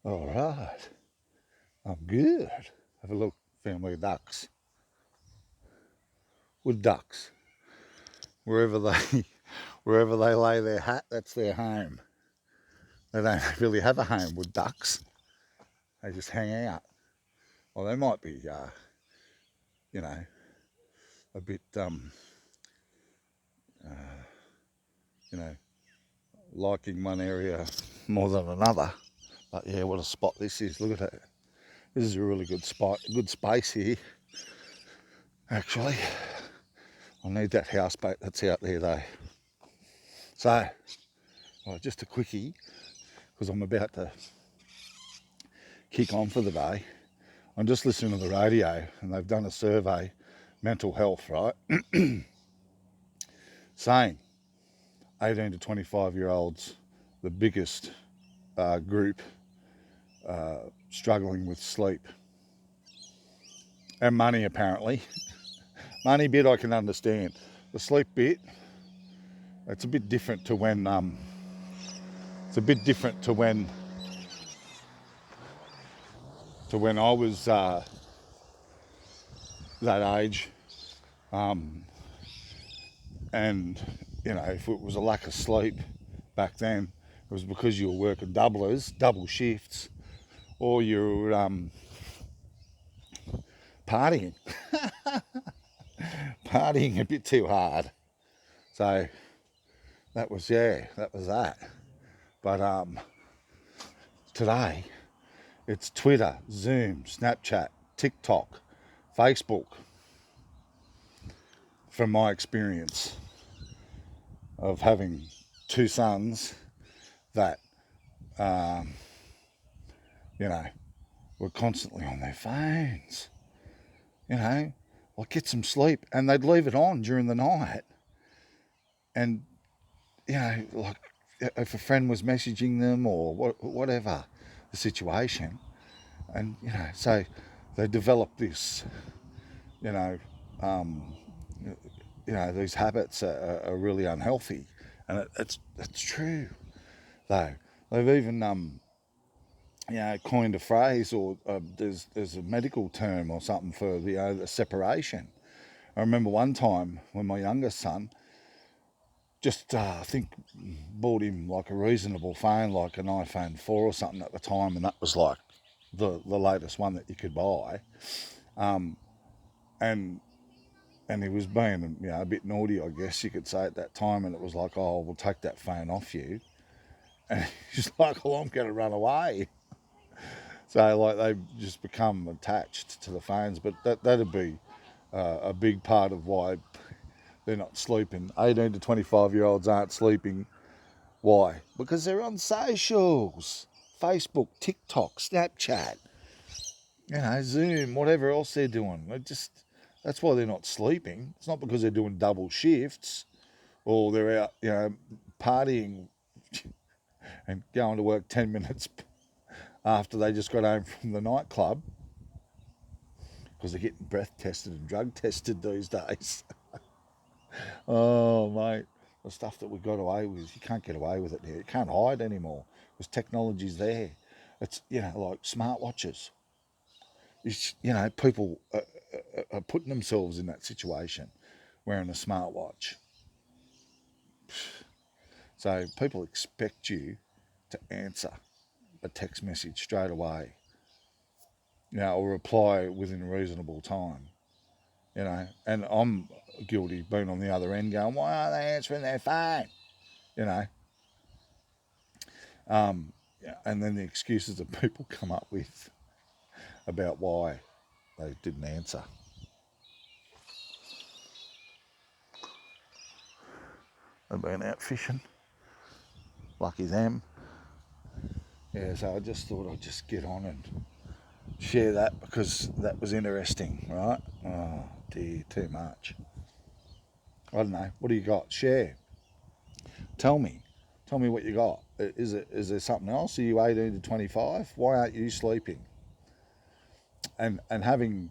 All right, I'm good. Have a look, family of ducks. Wood ducks. Wherever they wherever they lay their hat, that's their home. They don't really have a home with ducks. They just hang out. Well, they might be, you know, a bit, uh, you know, liking one area more than another. But yeah, what a spot this is. Look at it. This is a really good spot, good space here. Actually, I need that houseboat that's out there though. So, well, just a quickie because I'm about to kick on for the day. I'm just listening to the radio and they've done a survey, mental health, right? Saying 18 to 25-year-olds, the biggest group struggling with sleep and money apparently. Money bit I can understand. The sleep bit, it's a bit different to when I was that age, and if it was a lack of sleep back then, it was because you were working double shifts, or you were partying, partying a bit too hard. So that was that. But today it's Twitter, Zoom, Snapchat, TikTok, Facebook. From my experience of having two sons that, um, were constantly on their phones, like get some sleep, and they'd leave it on during the night, and like if a friend was messaging them or whatever the situation, and so they developed this, you know, um, these habits are really unhealthy, and it's true though. They've even coined a phrase, or there's a medical term or something for the separation. I remember one time when my youngest son just I think bought him like a reasonable phone, like an iPhone 4 or something at the time, and that was like the latest one that you could buy. Um, and and he was being a bit naughty, I guess you could say at that time, and it was like, oh, we'll take that phone off you, and he's like, oh, I'm going to run away. So like they just become attached to the phones, but that'd be a big part of why they're not sleeping. 18 to 25-year-olds aren't sleeping. Why? Because they're on socials, Facebook, TikTok, Snapchat, Zoom, whatever else they're doing. That's why they're not sleeping. It's not because they're doing double shifts or they're out, partying and going to work 10 minutes after they just got home from the nightclub, because they're getting breath tested and drug tested these days. Oh, mate, the stuff that we got away with, you can't get away with it now. You can't hide anymore because technology's there. It's, like smartwatches. People are putting themselves in that situation wearing a smartwatch. So people expect you to answer a text message straight away, or reply within a reasonable time, and I'm guilty being on the other end going, why aren't they answering their phone? You know, and then the excuses that people come up with about why they didn't answer. They've been out fishing, lucky them. Yeah, so I just thought I'd just get on and share that because that was interesting, right? Oh dear, too much. I don't know. What do you got? Share. Tell me. Tell me what you got. Is there something else? Are you 18 to 25? Why aren't you sleeping? And having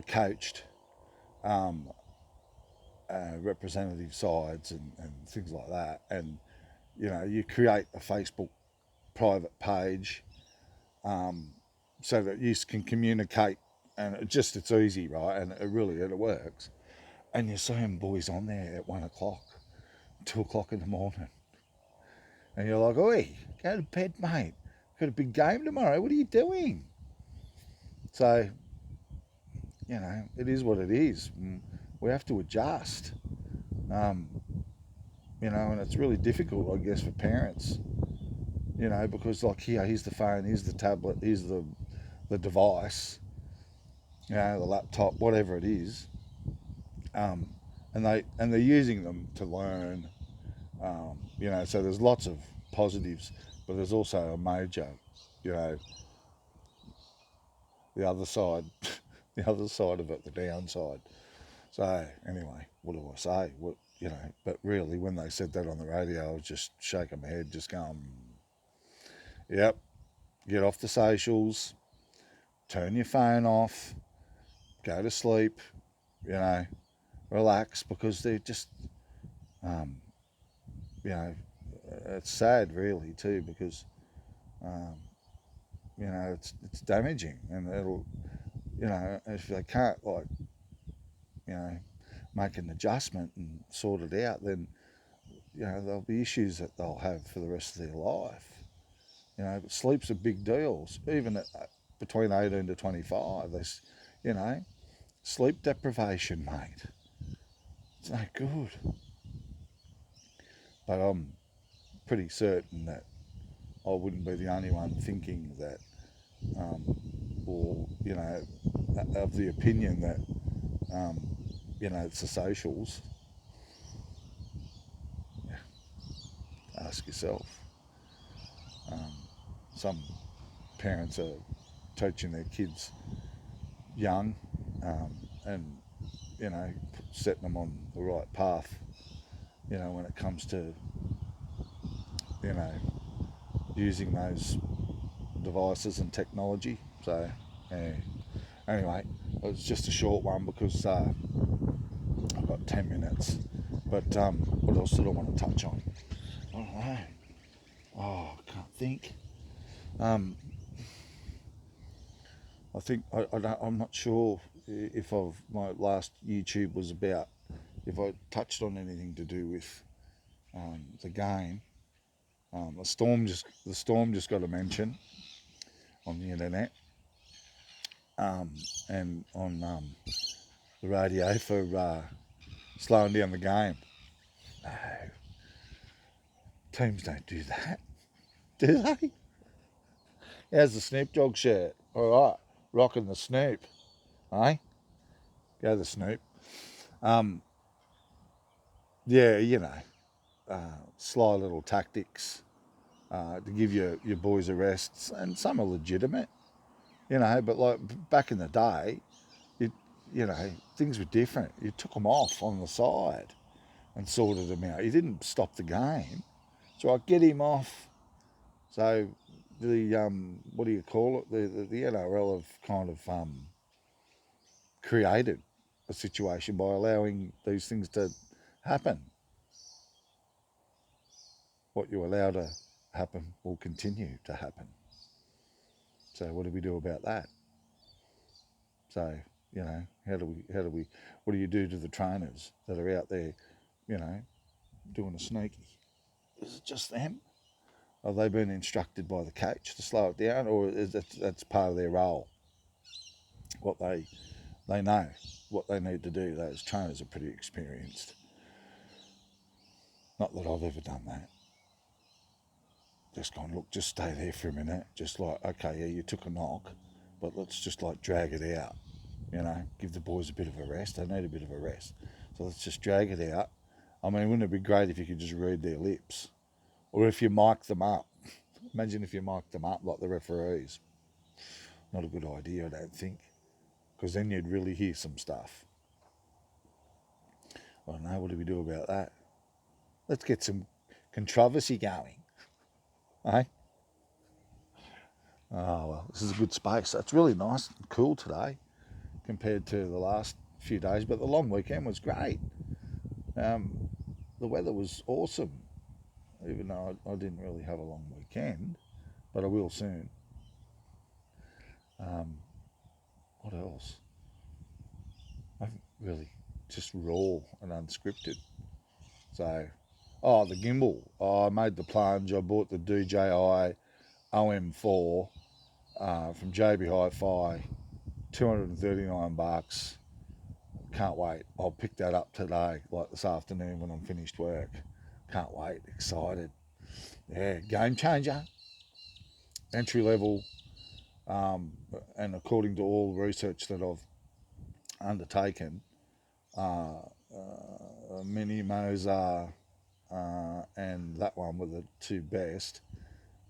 coached um, representative sides and things like that, and you create a Facebook private page, so that you can communicate, and it's easy, right? And it works. And you see them boys on there at 1 o'clock, 2 o'clock in the morning, and you're like, "Oi, go to bed, mate. Got a big game tomorrow. What are you doing?" So, it is what it is. We have to adjust. Um, and it's really difficult, I guess, for parents, because like here's the phone, here's the tablet, here's the device, the laptop, whatever it is, and they're using them to learn, So there's lots of positives, but there's also a major, you know, the other side, the other side of it, the downside. So anyway, what do I say? But really, when they said that on the radio, I was just shaking my head, just going, "Yep, get off the socials, turn your phone off, go to sleep, relax," because they're just, um, it's sad really too, because um, it's damaging, and it'll, if they can't, like, you know make an adjustment and sort it out, then there'll be issues that they'll have for the rest of their life. But sleep's a big deal, even between 18 to 25. Sleep deprivation, mate. It's no good. But I'm pretty certain that I wouldn't be the only one thinking that, or of the opinion that, it's the socials. Yeah, ask yourself. Um, some parents are teaching their kids young, and setting them on the right path. When it comes to you know using those devices and technology. So yeah. Anyway, it was just a short one because I've got 10 minutes. But what else did I want to touch on? I don't know. Oh, I can't think. I think I'm not sure if my last YouTube was about, if I touched on anything to do with the game. The storm just got a mention on the internet, and on the radio for slowing down the game. No, teams don't do that, do they? How's the Snoop Dogg shirt? All right, rocking the Snoop, eh? Go the Snoop. Yeah, sly little tactics to give your boys a rest, and some are legitimate, but like back in the day, you, things were different. You took them off on the side and sorted them out. You didn't stop the game. So I get him off. So the what do you call it? The NRL have kind of created a situation by allowing these things to happen. What you allow to happen will continue to happen. So what do we do about that? So how do we what do you do to the trainers that are out there, doing a sneaky? Is it just them? Have they been instructed by the coach to slow it down, or is that's part of their role? What they know what they need to do. Those trainers are pretty experienced. Not that I've ever done that. Just gone, look, just stay there for a minute. Just like, okay, yeah, you took a knock, but let's just like drag it out. Give the boys a bit of a rest. They need a bit of a rest. So let's just drag it out. I mean, wouldn't it be great if you could just read their lips? Or if you mic them up. Imagine if you mic them up like the referees. Not a good idea, I don't think. Because then you'd really hear some stuff. I don't know, what do we do about that? Let's get some controversy going. Eh? Oh, well, this is a good space. It's really nice and cool today compared to the last few days, but the long weekend was great. The weather was awesome, even though I didn't really have a long weekend. but I will soon. What else? I've really just raw and unscripted. So, the gimbal. I made the plunge. I bought the DJI OM4 from JB Hi-Fi, $239. Can't wait. I'll pick that up today, like this afternoon when I'm finished work. Can't wait. Excited. Yeah, game changer. Entry level. And according to all the research that I've undertaken, Mini Mozart and that one were the two best,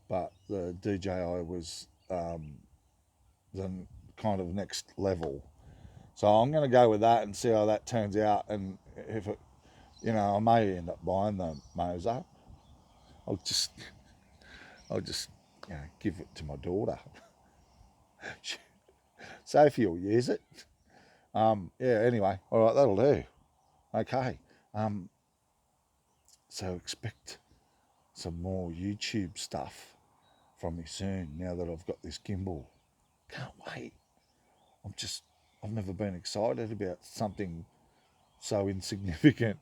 but the DJI was the kind of next level. So I'm going to go with that and see how that turns out. And if it, I may end up buying the Mozart. I'll just, I'll just, give it to my daughter. Sophie will use it. Yeah. Anyway, all right, that'll do. Okay. So expect some more YouTube stuff from me soon. Now that I've got this gimbal, can't wait. I've never been excited about something so insignificant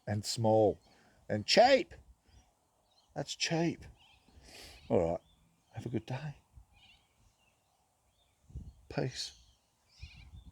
and small and cheap. That's cheap. All right. Have a good day. Peace.